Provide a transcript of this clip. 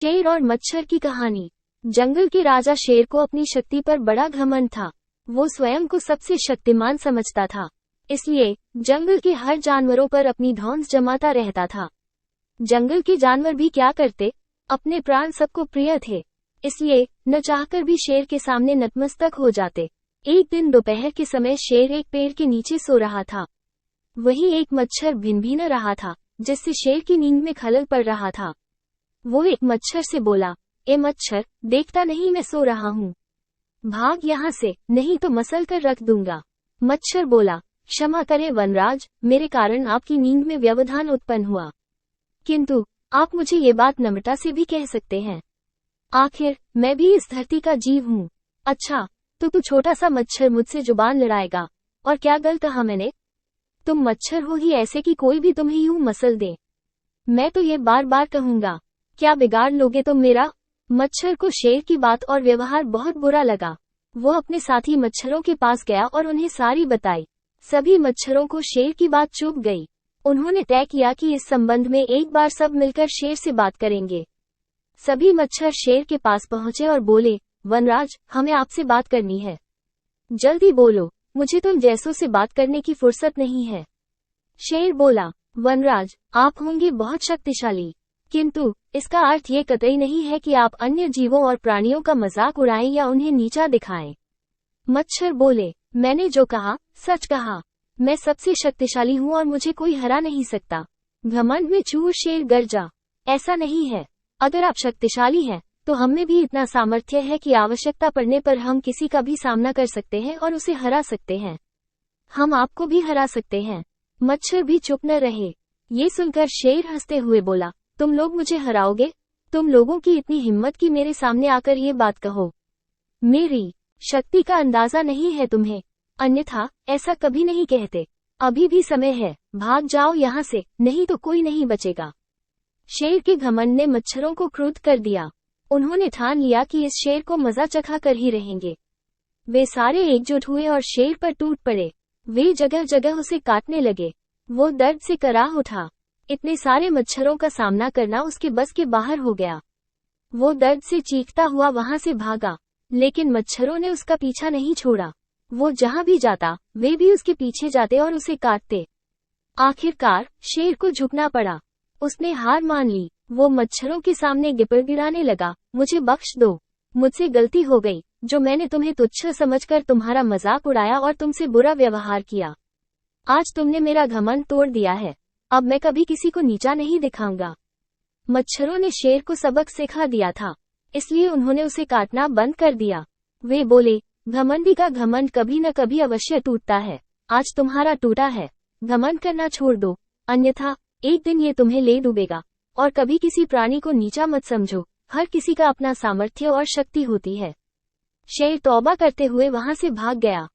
शेर और मच्छर की कहानी। जंगल के राजा शेर को अपनी शक्ति पर बड़ा घमंड था। वो स्वयं को सबसे शक्तिमान समझता था, इसलिए जंगल के हर जानवरों पर अपनी धौंस जमाता रहता था। जंगल के जानवर भी क्या करते, अपने प्राण सबको प्रिय थे, इसलिए न चाहकर भी शेर के सामने नतमस्तक हो जाते। एक दिन दोपहर के समय शेर एक पेड़ के नीचे सो रहा था। वहीं एक मच्छर भिनभिना रहा था, जिससे शेर की नींद में खलल पड़ रहा था। वो एक मच्छर से बोला, ए मच्छर, देखता नहीं मैं सो रहा हूँ, भाग यहाँ से, नहीं तो मसल कर रख दूंगा। मच्छर बोला, क्षमा करें वनराज, मेरे कारण आपकी नींद में व्यवधान उत्पन्न हुआ, किंतु आप मुझे ये बात नम्रता से भी कह सकते हैं। आखिर मैं भी इस धरती का जीव हूँ। अच्छा, तो तू छोटा सा मच्छर मुझसे जुबान लड़ाएगा, और क्या गल कहा मैंने? तुम मच्छर हो ही ऐसे कि कोई भी तुम्हें यूं मसल दे। मैं तो ये बार बार कहूंगा, क्या बिगाड़ लोगे तुम मेरा? मच्छर को शेर की बात और व्यवहार बहुत बुरा लगा। वो अपने साथी मच्छरों के पास गया और उन्हें सारी बताई। सभी मच्छरों को शेर की बात चुभ गई। उन्होंने तय किया कि इस संबंध में एक बार सब मिलकर शेर से बात करेंगे। सभी मच्छर शेर के पास पहुंचे और बोले, वनराज, हमें आपसे बात करनी है, जल्दी बोलो, मुझे तुम जैसों से बात करने की फुर्सत नहीं है। शेर बोला, वनराज, आप होंगे बहुत शक्तिशाली, किंतु इसका अर्थ ये कतई नहीं है कि आप अन्य जीवों और प्राणियों का मजाक उड़ाएं या उन्हें नीचा दिखाएं। मच्छर बोले, मैंने जो कहा सच कहा, मैं सबसे शक्तिशाली हूँ और मुझे कोई हरा नहीं सकता। घमंड में चूर शेर गरजा, ऐसा नहीं है। अगर आप शक्तिशाली हैं, तो हम में भी इतना सामर्थ्य है कि आवश्यकता पड़ने पर हम किसी का भी सामना कर सकते हैं और उसे हरा सकते हैं। हम आपको भी हरा सकते हैं। मच्छर भी चुप न रहे। ये सुनकर शेर हंसते हुए बोला, तुम लोग मुझे हराओगे? तुम लोगों की इतनी हिम्मत कि मेरे सामने आकर ये बात कहो। मेरी शक्ति का अंदाजा नहीं है तुम्हें, अन्यथा ऐसा कभी नहीं कहते। अभी भी समय है, भाग जाओ यहाँ से, नहीं तो कोई नहीं बचेगा। शेर के घमंड ने मच्छरों को क्रुद्ध कर दिया। उन्होंने ठान लिया कि इस शेर को मजा चखा कर ही रहेंगे। वे सारे एकजुट हुए और शेर पर टूट पड़े। वे जगह जगह उसे काटने लगे। वो दर्द से कराह उठा। इतने सारे मच्छरों का सामना करना उसके बस के बाहर हो गया। वो दर्द से चीखता हुआ वहां से भागा, लेकिन मच्छरों ने उसका पीछा नहीं छोड़ा। वो जहां भी जाता, वे भी उसके पीछे जाते और उसे काटते। आखिरकार शेर को झुकना पड़ा। उसने हार मान ली। वो मच्छरों के सामने गिड़गिड़ाने लगा, मुझे बख्श दो, मुझसे गलती हो गई, जो मैंने तुम्हें तुच्छ समझकर तुम्हारा मजाक उड़ाया और तुमसे बुरा व्यवहार किया। आज तुमने मेरा घमंड तोड़ दिया है, अब मैं कभी किसी को नीचा नहीं दिखाऊंगा। मच्छरों ने शेर को सबक सिखा दिया था, इसलिए उन्होंने उसे काटना बंद कर दिया। वे बोले, घमंडी का घमंड कभी न कभी अवश्य टूटता है। आज तुम्हारा टूटा है, घमंड करना छोड़ दो, अन्यथा एक दिन ये तुम्हें ले डूबेगा। और कभी किसी प्राणी को नीचा मत समझो, हर किसी का अपना सामर्थ्य और शक्ति होती है। शेर तौबा करते हुए वहां से भाग गया।